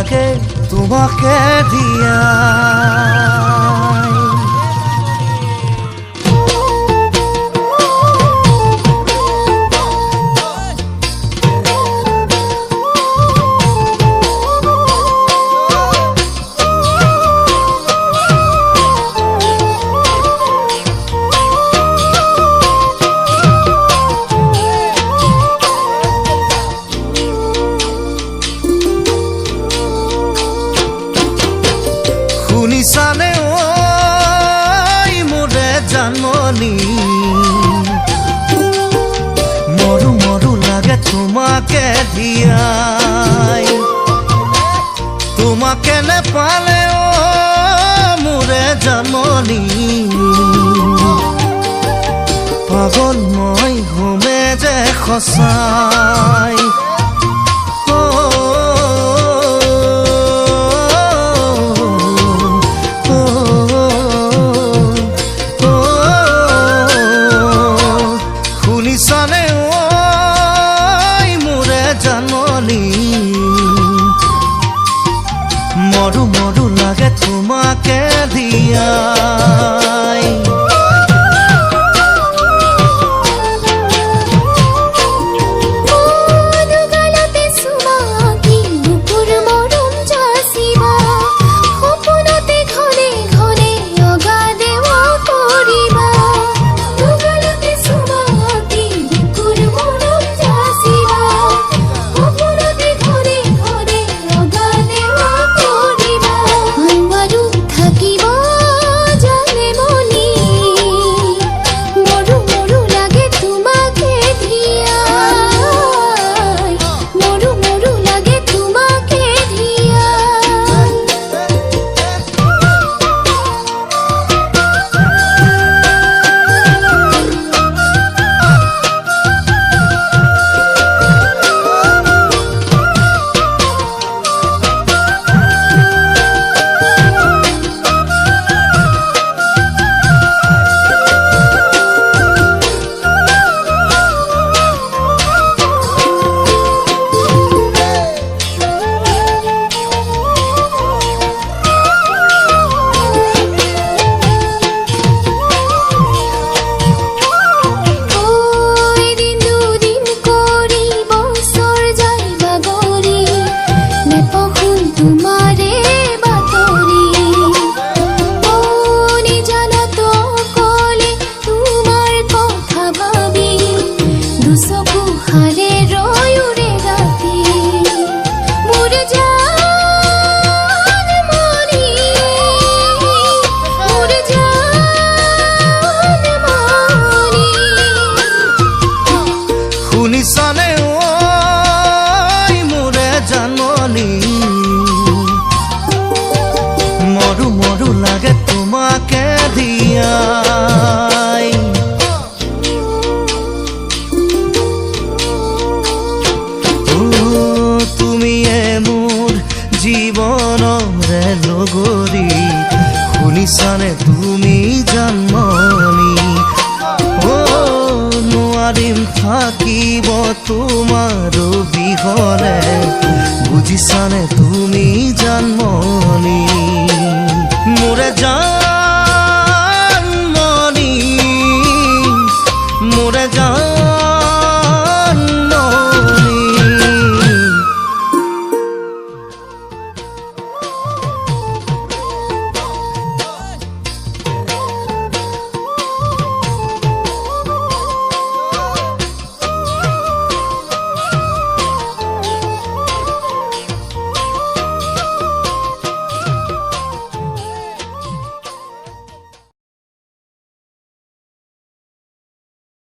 লাগে তোমাকে দিয়া শুনিছানে ঐ মোৰে জানমণি মৰু মৰু লাগে তোমাকে দিয়াই তোমাকে নেপালে মোৰে জানমণি পাগল মই হোমে যে সঁচাই শুনিছানে ঐ মোৰে জানমণি মৰু মৰু লাগে তোমাকে দিয়াই শুনিছানে ঐ মোৰে জানমণি মৰু মৰু লাগে তোমাকে দিয়াই তুমিয়ে মোৰ জীৱনৰে লগৰী শুনিছানে তুমি জানমণি নোৱাৰিম থাকিব তোমাৰ বিহনে বুজিছানে তুমি জানমণি মোৰে জান